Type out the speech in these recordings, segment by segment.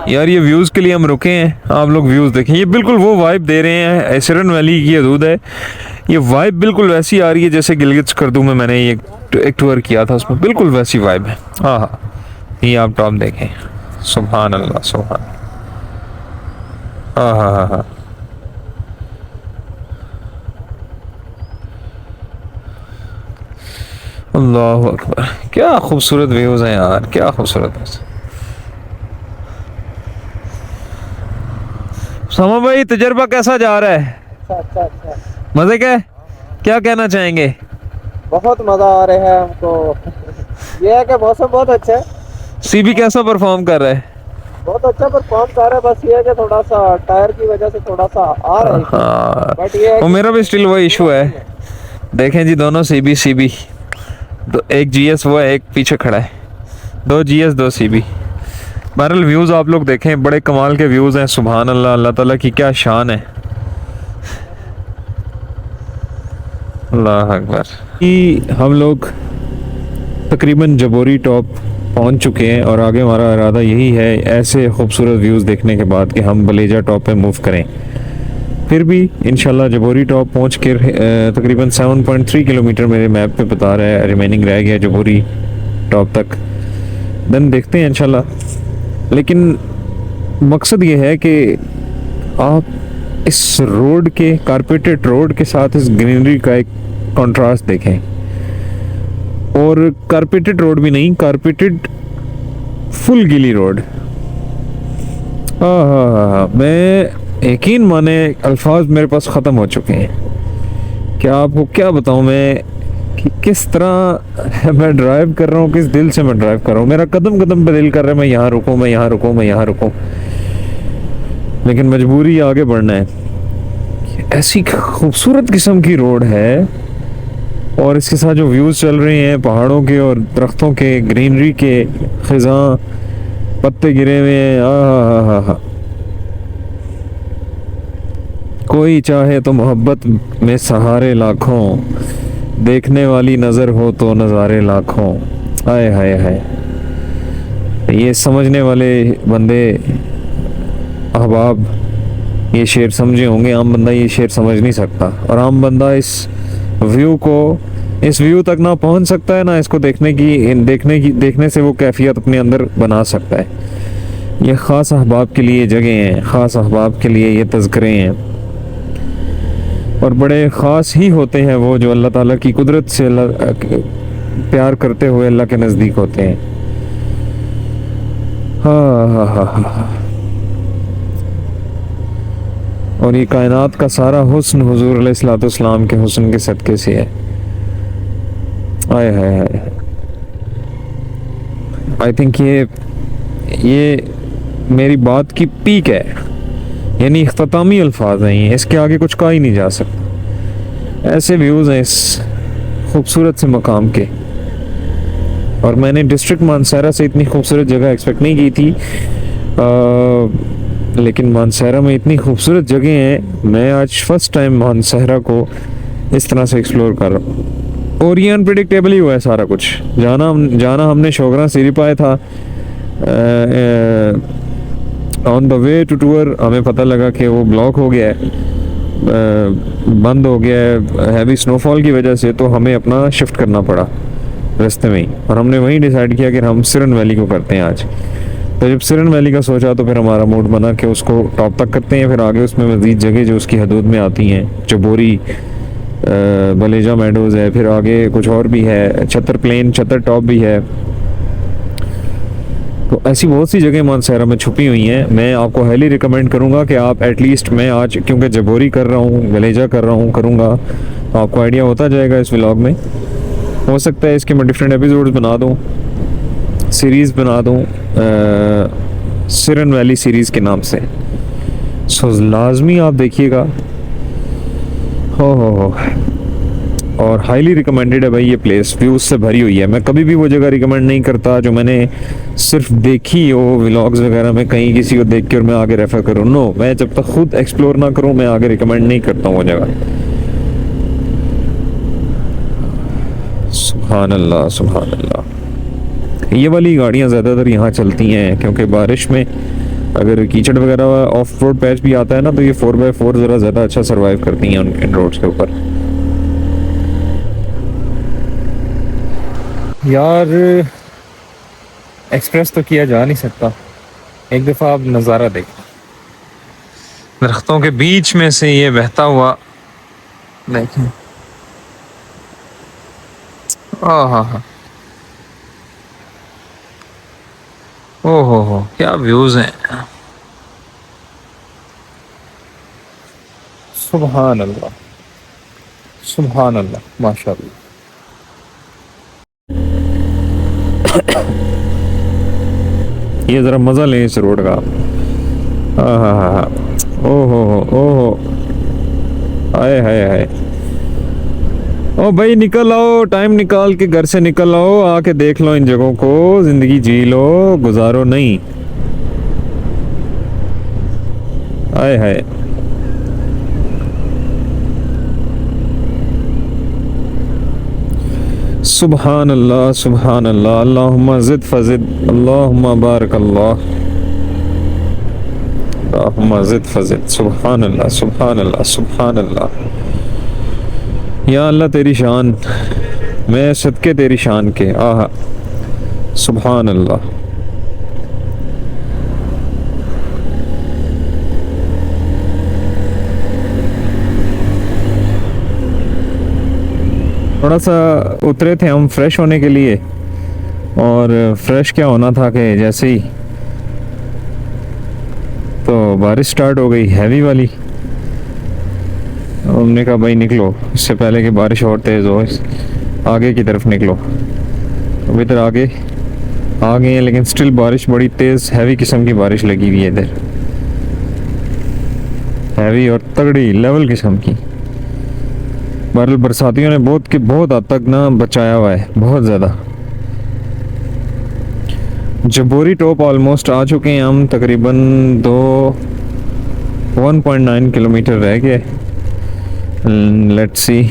यार ये व्यूज़ के लिए हम रुके हैं, आप लोग व्यूज़ देखें। ये बिल्कुल वो वाइब दे रहे हैं, एसरन वैली की हदूद है। ये वाइब बिल्कुल वैसी आ रही है जैसे गिलगित स्कर्दू में मैंने ये एक टूर किया था, उसमें बिल्कुल वैसी वाइब है। हाँ हाँ, ये आप टॉप देखें, सुभान अल्लाह सुभान। हाँ हाँ हाँ हाँ, अल्लाह अकबर, क्या खूबसूरत व्यूज़ हैं यार, क्या खूबसूरत है। समा भाई तजर्बा कैसा जा रहा है? अच्छा अच्छा अच्छा। मजे का है? क्या कहना चाहेंगे? बहुत मजा आ रहा है हमको। ये है कि मौसम बहुत अच्छा है। सीबी कैसा परफॉर्म कर रहा है? बहुत अच्छा परफॉर्म कर रहा है, बस ये है कि थोड़ा सा टायर की वजह से थोड़ा सा आ रहा है, हाँ, बट ये है वो कि मेरा भी स्टिल वो इशू है। नहीं है। देखें जी, दोनों सीबी सीबी, तो एक जीएस वो है, एक पीछे खड़ा है। दो जीएस दो सीबी। बहरहाल व्यूज़ आप लोग देखें, बड़े कमाल के व्यूज़ हैं, सुभान अल्लाह, अल्लाह ताला की क्या शान है। अल्लाह अकबर। कि हम लोग तकरीबन जबोरी टॉप पहुंच चुके हैं और आगे हमारा इरादा यही है, ऐसे खूबसूरत व्यूज़ देखने के बाद, कि हम बलेजा टॉप पे मूव करें। फिर भी इंशाल्लाह जबोरी टॉप पहुंच कर तकरीबन 7.3 किलोमीटर मेरे मैप पे बता रहा है रिमेनिंग रह गया जबोरी टॉप तक। देन देखते हैं इंशाल्लाह। लेकिन मकसद ये है कि आप इस रोड के, कारपेटेड रोड के साथ इस ग्रीनरी का एक कंट्रास्ट देखें। और कारपेटेड रोड भी नहीं, कारपेटेड फुल गीली रोड। हाँ हाँ हाँ हाँ, मैं यकीन माने अल्फाज मेरे पास ख़त्म हो चुके हैं। क्या आपको क्या बताऊँ मैं कि किस तरह मैं ड्राइव कर रहा हूँ, किस दिल से मैं ड्राइव कर रहा हूँ। मेरा कदम कदम पे दिल कर रहा है मैं यहाँ रुकूँ, मैं यहाँ रुकूँ, मैं यहाँ रुकूँ, लेकिन मजबूरी आगे बढ़ना है। ऐसी खूबसूरत किस्म की रोड है, और इसके साथ जो व्यूज़ चल रहे हैं पहाड़ों के और दरख्तों के, ग्रीनरी के, खिज़ां पत्ते गिरे हुए हैं। हाँ हाँ हाँ, कोई चाहे तो मोहब्बत में सहारे लाखों, देखने वाली नज़र हो तो नज़ारे लाखों। हाय हाय हाय, ये समझने वाले बंदे अहबाब ये शेर समझे होंगे, आम बंदा ये शेर समझ नहीं सकता। और आम बंदा इस व्यू तक ना पहुंच सकता है, ना इसको देखने से वो कैफियत अपने अंदर बना सकता है। ये ख़ास अहबाब के लिए जगह हैं, ख़ास अहबाब के लिए ये तज़किरे हैं, और बड़े ख़ास ही होते हैं वो जो अल्लाह ताला की कुदरत से प्यार करते हुए अल्लाह के नज़दीक होते हैं। हाँ हाँ हाँ हाँ, और ये कायनात का सारा हुस्न हुजूर अलैहिस्सलाम के हुस्न के सदक़े से है। आय हाय हाय, आई थिंक ये मेरी बात की पीक है, यानी इख्तितामी अल्फाज हैं ये, इसके आगे कुछ कहा ही नहीं जा सकता। ऐसे व्यूज़ हैं इस खूबसूरत से मकाम के, और मैंने डिस्ट्रिक्ट मानसहरा से इतनी खूबसूरत जगह एक्सपेक्ट नहीं की थी। लेकिन मानसहरा में इतनी खूबसूरत जगह हैं, मैं आज फर्स्ट टाइम मानसहरा को इस तरह से एक्सप्लोर कर रहा हूँ। और ये अनप्रिडिक्टेबल ही हुआ है सारा कुछ। जाना हमने शोगरा सीरी पाया था, on the way to tour हमें पता लगा कि वो ब्लॉक हो गया है, बंद हो गया है हैवी स्नोफॉल की वजह से, तो हमें अपना शिफ्ट करना पड़ा रास्ते में ही। और हमने वहीं डिसाइड किया कि हम सिरन वैली को करते हैं आज। तो जब सिरन वैली का सोचा तो फिर हमारा मूड बना कि उसको टॉप तक करते हैं, फिर आगे उसमें मज़ीद जगह जो उसकी हदूद में आती हैं, जबोरी, बलेजा मेडोज़ है, फिर आगे कुछ और भी है, छतर टॉप भी है। तो ऐसी बहुत सी जगह मानसहरा में छुपी हुई हैं। मैं आपको हाईली रिकमेंड करूँगा कि आप एटलीस्ट, मैं आज क्योंकि जबोरी कर रहा हूँ, बलेजा कर रहा हूँ, करूँगा, तो आपको आइडिया होता जाएगा इस व्लॉग में। हो सकता है इसके मैं डिफरेंट एपिसोड्स बना दूँ, सीरीज़ बना दूँ सिरन वैली सीरीज़ के नाम से। सो लाजमी आप देखिएगा। हो और हाईली रिकमेंडेड है भाई ये प्लेस, व्यूज़ से भरी हुई है। मैं कभी भी वो जगह रिकमेंड नहीं करता जो मैंने सिर्फ देखी हो व्लॉग्स वगैरह में, कहीं किसी को देख के और मैं आगे रेफर करूँ। नो, मैं जब तक खुद एक्सप्लोर ना करूँ मैं आगे रिकमेंड नहीं करता हूँ वो जगह। सुभान अल्लाह सुभान अल्लाह। ये वाली गाड़ियाँ ज़्यादातर यहाँ चलती हैं क्योंकि बारिश में अगर कीचड़ वगैरह ऑफ रोड पैच भी आता है ना, तो ये 4x4 ज़रा ज़्यादा अच्छा सरवाइव करती हैं इन रोड्स के ऊपर। यार एक्सप्रेस तो किया जा नहीं सकता। एक दफ़ा आप नज़ारा देखें, दरख्तों के बीच में से ये बहता हुआ देखें। हाँ हाँ, ओहो क्या व्यूज़ हैं। सुभान अल्लाह, सुभान अल्लाह, माशाअल्लाह। ये ज़रा मज़ा लें इस रोड का। हाँ हाँ हाँ हाँ, ओहो ओहो, हाय हाय हाय। ओ भाई निकल आओ, टाइम निकाल के घर से निकल आओ, आके देख लो इन जगहों को, जिंदगी जी लो, गुजारो नहीं। हाय हाय। सुभान अल्लाह, सुभान अल्लाह, अल्लाहुम्मा ज़िद फज़िद, अल्लाहुम्मा बारक अल्लाह, अल्लाहुम्मा ज़िद फज़िद, सुभान अल्लाह, सुभान अल्लाह, सुभान अल्लाह। या अल्लाह तेरी शान, मैं सदके तेरी शान के। आहा, सुभान अल्लाह। थोड़ा सा उतरे थे हम फ्रेश होने के लिए, और फ्रेश क्या होना था कि जैसे ही तो बारिश स्टार्ट हो गई, हैवी वाली। हमने कहा भाई निकलो, इससे पहले कि बारिश और तेज़ हो, आगे की तरफ निकलो। अब इधर आगे आ गए हैं, लेकिन स्टिल बारिश बड़ी तेज़ हैवी किस्म की बारिश लगी हुई है इधर, हैवी और तगड़ी लेवल किस्म की। बहरहाल बरसातियों ने बहुत हद तक ना बचाया हुआ है, बहुत ज़्यादा। जबोरी टॉप ऑलमोस्ट आ चुके हैं हम, तकरीबन 1.9 किलोमीटर रह गए। Let's see.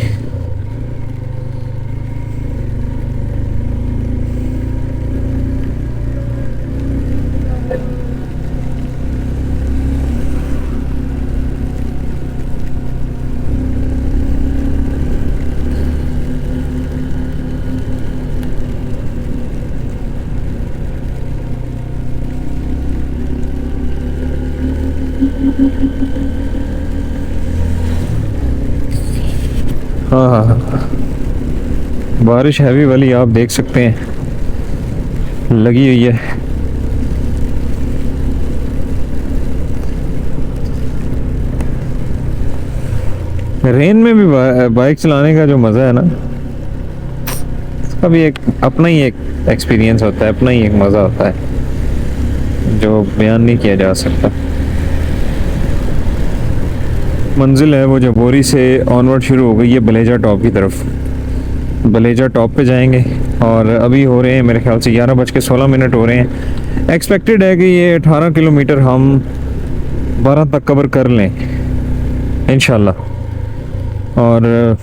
हाँ हाँ हाँ, बारिश हैवी वाली आप देख सकते हैं लगी हुई है। रेन में भी बाइक चलाने का जो मज़ा है ना, उसका भी एक अपना ही एक एक्सपीरियंस होता है, अपना ही एक मज़ा होता है जो बयान नहीं किया जा सकता। मंजिल है वो जबोरी से ऑनवर्ड शुरू हो गई है बलेजा टॉप की तरफ। बलेजा टॉप पे जाएंगे, और अभी हो रहे हैं मेरे ख्याल से 11:16 हो रहे हैं। एक्सपेक्टेड है कि ये 18 किलोमीटर हम 12 तक कवर कर लें इंशाल्लाह। और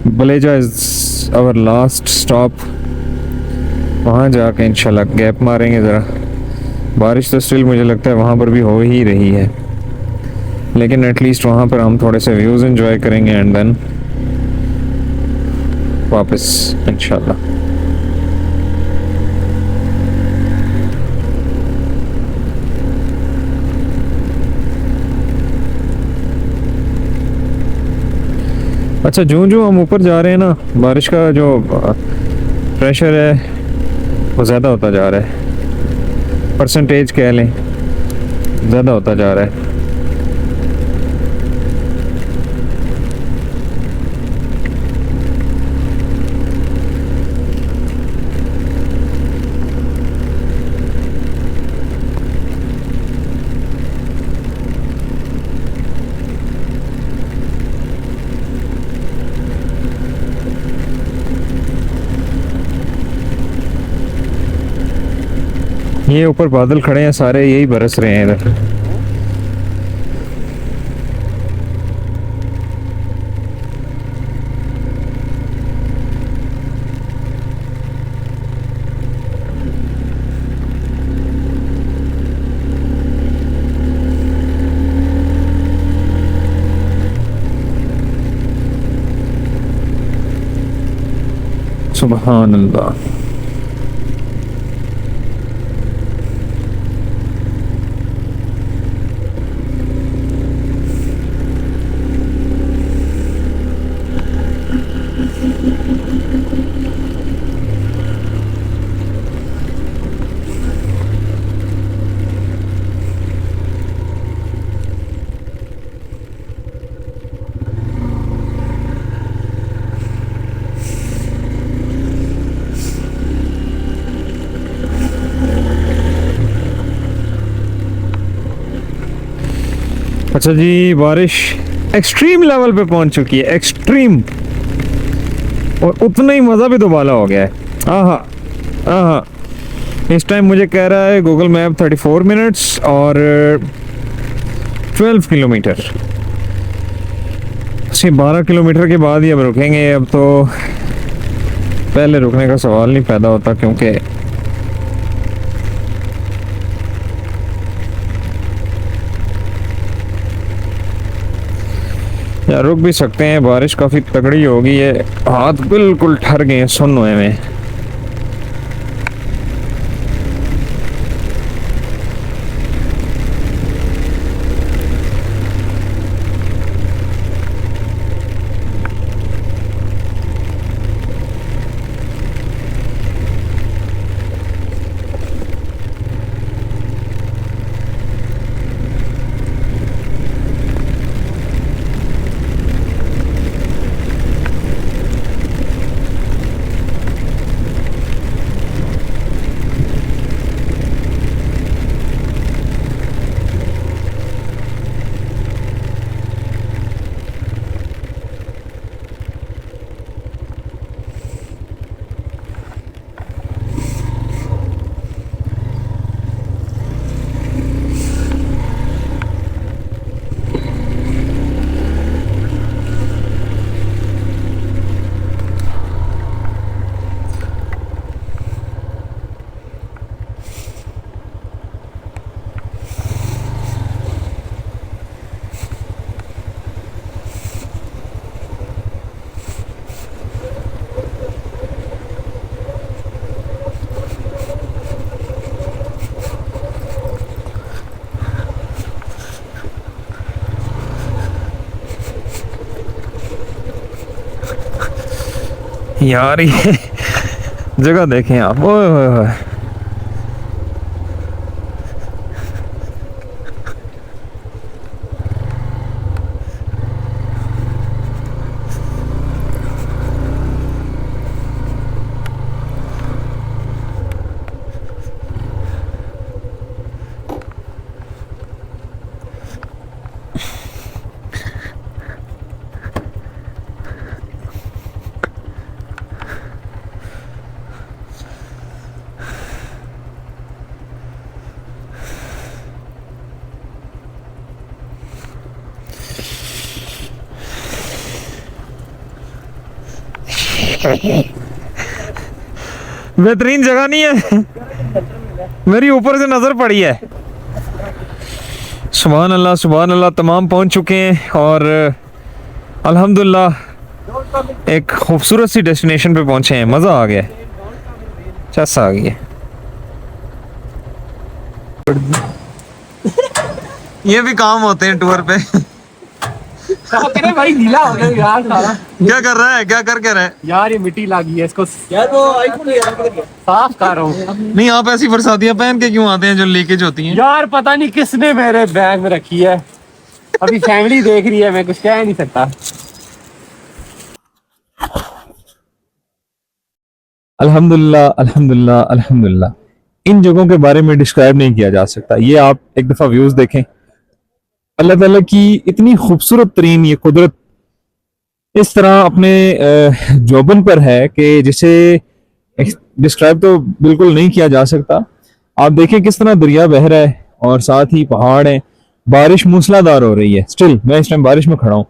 बलेजा इज़ आवर लास्ट स्टॉप, वहाँ जाके इंशाल्लाह गैप मारेंगे ज़रा। बारिश तो स्टिल मुझे लगता है वहाँ पर भी हो ही रही है, लेकिन एटलीस्ट वहाँ पर हम थोड़े से व्यूज़ एंजॉय करेंगे एंड देन वापस इंशाल्लाह। अच्छा, जो हम ऊपर जा रहे हैं ना, बारिश का जो प्रेशर है वो ज़्यादा होता जा रहा है, परसेंटेज कह लें ज़्यादा होता जा रहा है। ये ऊपर बादल खड़े हैं सारे, यही बरस रहे हैं इधर। सुभान अल्लाह। अच्छा जी, बारिश एक्सट्रीम लेवल पे पहुंच चुकी है, एक्सट्रीम, और उतना ही मज़ा भी दोबारा हो गया है। आहा आहा। इस टाइम मुझे कह रहा है गूगल मैप 34 मिनट्स और 12 किलोमीटर। सिर्फ 12 किलोमीटर के बाद ही अब रुकेंगे। अब तो पहले रुकने का सवाल नहीं पैदा होता, क्योंकि या रुक भी सकते हैं, बारिश काफ़ी तगड़ी हो गई है, हाथ बिल्कुल ठर गए हैं सुन्न हुए में। यार ये जगह देखें आप, ओए होए होए। बेहतरीन जगह नहीं है? मेरी ऊपर से नजर पड़ी है। सुभान अल्लाह सुभान अल्लाह। तमाम पहुंच चुके हैं और अल्हम्दुलिल्लाह एक खूबसूरत सी डेस्टिनेशन पे पहुंचे हैं। मज़ा आ गया, चस आ गई है। ये भी काम होते हैं टूर पे। भाई गीला हो गया यार सारा। क्या कर रहा है, क्या करके रहा है यार? ये मिट्टी लगी है इसको यार, वो साफ कर रहा हूँ। नहीं, आप ऐसी बरसातियां पहन के क्यों आते हैं जो लीकेज होती हैं? यार पता नहीं किसने मेरे बैग में रखी है, अभी फैमिली देख रही है, मैं कुछ कह नहीं सकता। अल्हम्दुलिल्लाह अल्हम्दुलिल्लाह अल्हम्दुलिल्लाह। इन जगहों के बारे में डिस्क्राइब नहीं किया जा सकता। ये आप एक दफा व्यूज देखें, अल्लाह ताला की इतनी खूबसूरत तरीन ये कुदरत इस तरह अपने जोबन पर है कि जिसे डिस्क्राइब तो बिल्कुल नहीं किया जा सकता। आप देखें किस तरह दरिया बह रहा है और साथ ही पहाड़ है, बारिश मूसलाधार हो रही है। स्टिल मैं इस टाइम बारिश में खड़ा हूँ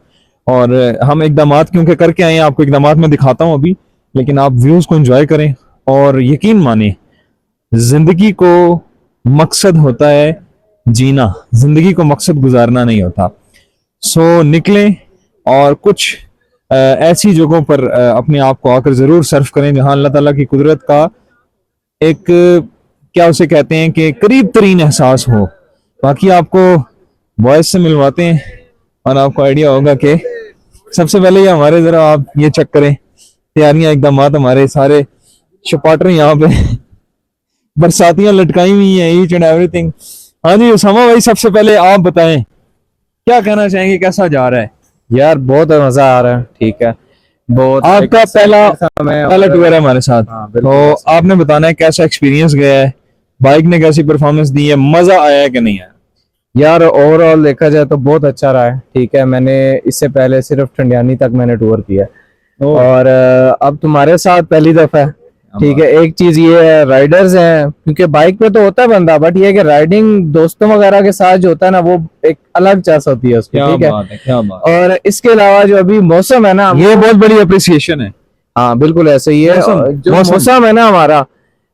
और हम इकदाम क्योंकि करके आए हैं, आपको इकदाम में दिखाता हूँ अभी, लेकिन आप व्यूज को एंजॉय करें और यकीन माने जिंदगी को मकसद होता है जीना, जिंदगी को मकसद गुजारना नहीं होता। सो निकलें और कुछ ऐसी जगहों पर अपने आप को आकर ज़रूर सर्फ करें जहां अल्लाह ताला की कुदरत का एक क्या उसे कहते हैं कि करीब तरीन एहसास हो। बाकी आपको वॉइस से मिलवाते हैं और आपको आइडिया होगा कि सबसे पहले ये हमारे ज़रा आप ये चेक करें तैयारियां इकदाम हमारे सारे शपाटर यहाँ पे बरसातियां लटकाई हुई हैं ईच एंड एवरीथिंग। हाँ जी उसामा भाई, सबसे पहले आप बताएं क्या कहना चाहेंगे, कैसा जा रहा है? यार बहुत मजा आ रहा है। ठीक है, बहुत आपका पहला टूर है हमारे साथ, हाँ, तो बिल्कुल आपने बताना है कैसा एक्सपीरियंस गया है, बाइक ने कैसी परफॉर्मेंस दी है, मजा आया है कि नहीं आया? यार ओवरऑल देखा जाए तो बहुत अच्छा रहा है। ठीक है, मैंने इससे पहले सिर्फ ठंडियानी तक मैंने टूर किया है और अब तुम्हारे साथ पहली दफा है। ठीक है, एक चीज ये है राइडर्स हैं, क्योंकि बाइक पे तो होता है बंदा, बट ये है कि राइडिंग दोस्तों वगैरह के साथ जो होता है ना वो एक अलग चस होती है उसकी। ठीक है, क्या बात और इसके अलावा जो अभी मौसम है ना, ये बहुत बड़ी अप्रिसिएशन है। हाँ बिल्कुल ऐसे ही है। मौसम- और जो मौसम। मौसम है ना हमारा,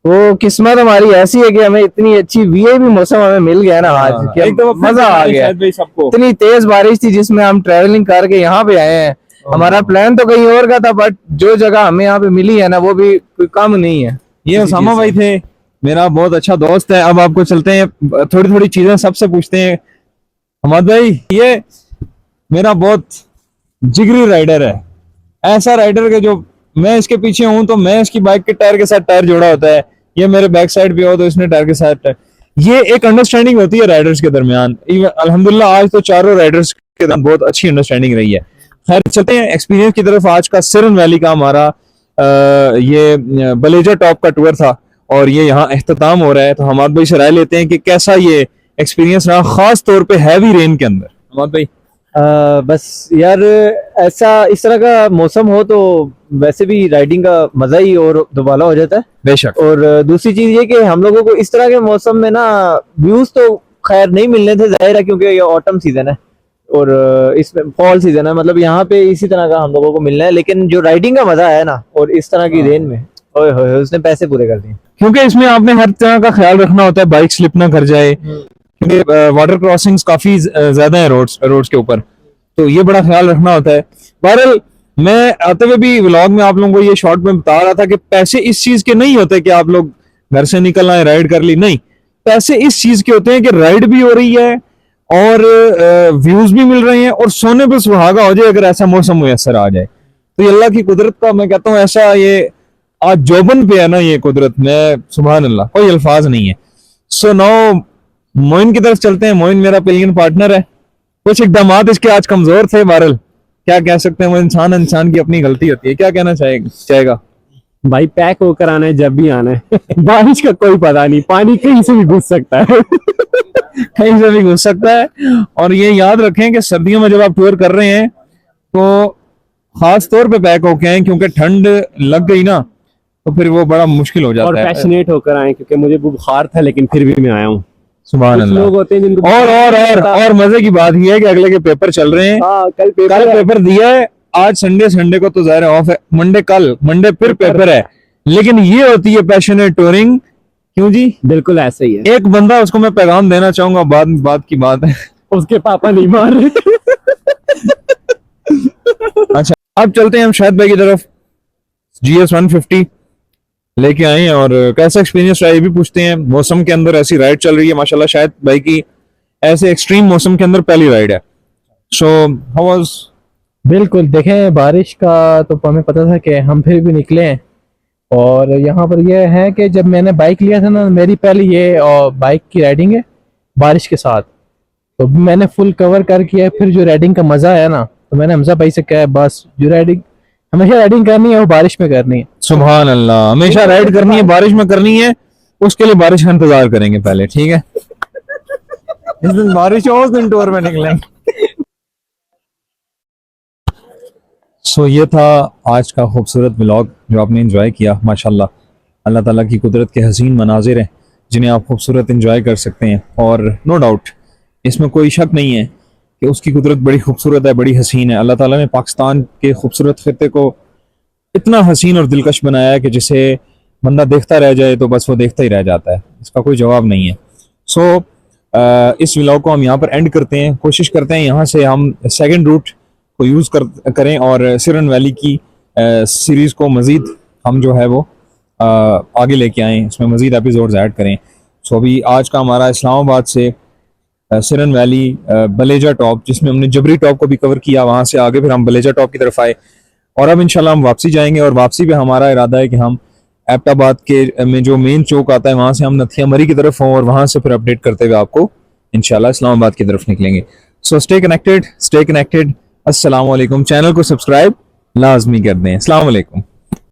वो किस्मत हमारी ऐसी है कि हमें इतनी अच्छी वीआईपी मौसम हमें मिल गया है ना आज कि एकदम मजा आ गया। शायद भाई सबको। इतनी तेज बारिश थी जिसमें हम ट्रेवलिंग करके यहाँ पे आए हैं। हमारा प्लान तो कहीं और का था, बट जो जगह हमें यहाँ पे मिली है ना वो भी कोई कम नहीं है। ये उसामा भाई थे, मेरा बहुत अच्छा दोस्त है। अब आपको चलते हैं थोड़ी थोड़ी चीजें सबसे पूछते हैं। हमाद भाई, ये मेरा बहुत जिगरी राइडर है, ऐसा राइडर के जो मैं इसके पीछे हूं तो मैं इसकी बाइक के टायर के साथ टायर जोड़ा होता है, ये मेरे बैक साइड पे हो तो इसने टायर के साथ टायर। ये एक अंडरस्टैंडिंग होती है राइडर्स के दरमियान। अल्हम्दुलिल्लाह आज तो चारों राइडर्स के दरमियान बहुत अच्छी अंडरस्टैंडिंग रही है। खैर चलते हैं एक्सपीरियंस की तरफ। आज का सिरन वैली का हमारा ये बलेजा टॉप का टूर था और ये यहाँ एख्तिताम हो रहा है, तो हमाद भाई से राय लेते हैं कि कैसा ये एक्सपीरियंस रहा, खास तौर पे हैवी रेन के अंदर। हमाद भाई बस यार ऐसा इस तरह का मौसम हो तो वैसे भी राइडिंग का मजा ही और दोबारा हो जाता है। बेशक और दूसरी चीज ये कि हम लोगों को इस तरह के मौसम में ना व्यूज तो खैर नहीं मिलने थे, जाहिर है, क्योंकि ये ऑटम सीजन है और इसमें फॉल सीजन है, मतलब यहाँ पे इसी तरह का हम लोगों को मिलना है। लेकिन जो राइडिंग का मजा है ना, और इस तरह की रेन में, ओए होए उसने पैसे पूरे कर दिए। क्योंकि इसमें आपने हर तरह का ख्याल रखना होता है, बाइक स्लिप ना कर जाए, क्योंकि वाटर क्रॉसिंग्स काफी ज्यादा है रोड्स के ऊपर, तो ये बड़ा ख्याल रखना होता है। बहरहाल मैं आते हुए भी व्लॉग में आप लोगों को ये शॉर्ट में बता रहा था कि पैसे इस चीज के नहीं होते कि आप लोग घर से निकल आए राइड कर ली, नहीं, पैसे इस चीज के होते हैं कि राइड भी हो रही है और व्यूज भी मिल रहे हैं और सोने पे सुहागा हो जाए अगर ऐसा मौसम मुयसर आ जाए। तो ये अल्लाह की कुदरत का मैं कहता हूँ ऐसा, ये आज जोबन पे है ना ये कुदरत में, सुभान अल्लाह, कोई अल्फाज नहीं है। सो नाउ मोइन की तरफ चलते हैं। मोइन मेरा पिलियन पार्टनर है, कुछ इकदामात इसके आज कमजोर थे, बहरहाल क्या कह सकते हैं, वो इंसान की अपनी गलती होती है। क्या कहना चाहेगा? भाई पैक होकर आना है जब भी आना है। बारिश का कोई पता नहीं, पानी कहीं से भी घुस सकता है। कहीं से भी घुस सकता है। और ये याद रखें कि सर्दियों में जब आप टूर कर रहे हैं तो खास तौर पे पैक होके आए, क्योंकि ठंड लग गई ना तो फिर वो बड़ा मुश्किल हो और जाता है। पैशनेट होकर आए, क्योंकि मुझे बुखार था लेकिन फिर भी मैं आया हूँ। सुभान कुछ अल्लाह। लोग होते हैं जिनको और मजे की बात ये है कि अगले के पेपर चल रहे हैं। हाँ, कल कल पेपर दिया है, आज संडे को तो जाहिर ऑफ है, मंडे फिर पेपर है, लेकिन ये होती है पैशनेट टूरिंग। क्यों जी? बिल्कुल ऐसे ही है। एक बंदा, उसको मैं पैगाम देना चाहूंगा, बात की बात है। उसके पापा नहीं मार रहे। अच्छा, अब चलते हैं हम शाहिद भाई की तरफ। GS 150 लेके आए हैं और कैसा एक्सपीरियंस रहा ये भी पूछते हैं। मौसम के अंदर ऐसी राइड चल रही है माशाल्लाह, शाहिद भाई की ऐसे एक्सट्रीम मौसम के अंदर पहली राइड है। So how was? बिल्कुल, देखें बारिश का तो हमें पता था कि हम फिर भी निकले हैं। और यहाँ पर यह है कि जब मैंने बाइक लिया था ना, मेरी पहली ये बाइक की राइडिंग है बारिश के साथ, तो मैंने फुल कवर कर किया है। फिर जो राइडिंग का मजा आया ना, तो मैंने हमजा भाई से कहा बस जो राइडिंग हमेशा राइडिंग करनी है वो बारिश में करनी है। सुभान अल्लाह, हमेशा राइड करनी है, बारिश में करनी है, उसके लिए बारिश का इंतजार करेंगे पहले, ठीक है? जिस दिन बारिश हो उस दिन टूर में निकलेंगे। सो ये था आज का खूबसूरत व्लॉग जो आपने एंजॉय किया। माशाल्लाह अल्लाह ताला की कुदरत के हसीन मनाजिर हैं जिन्हें आप खूबसूरत एंजॉय कर सकते हैं, और नो डाउट इसमें कोई शक नहीं है कि उसकी कुदरत बड़ी खूबसूरत है, बड़ी हसीन है। अल्लाह ताला ने पाकिस्तान के खूबसूरत खित्ते को इतना हसीन और दिलकश बनाया है कि जिसे बंदा देखता रह जाए तो बस वो देखता ही रह जाता है, इसका कोई जवाब नहीं है। सो इस व्लॉग को हम यहाँ पर एंड करते हैं। कोशिश करते हैं यहाँ से हम सेकंड रूट को यूज़ करें और सिरन वैली की सीरीज़ को मज़ीद हम जो है वो आगे लेके आएँ, इसमें मज़ीद एपिसोड्स ऐड करें। सो अभी आज का हमारा इस्लामाबाद से सिरन वैली, बलेजा टॉप, जिसमें हमने जबरी टॉप को भी कवर किया, वहाँ से आगे फिर हम बलेजा टॉप की तरफ आए और अब इंशाल्लाह हम वापसी जाएंगे और वापसी पे हमारा इरादा है कि हम एबटाबाद के में जो मेन चौक आता है वहाँ से हम नथिया मरी की तरफ हों और वहाँ से फिर अपडेट करते हुए आपको इंशाल्लाह इस्लामाबाद की तरफ निकलेंगे। So stay connected. अस्सलाम वालेकुम। चैनल को सब्सक्राइब लाजमी कर दें। अस्सलाम वालेकुम।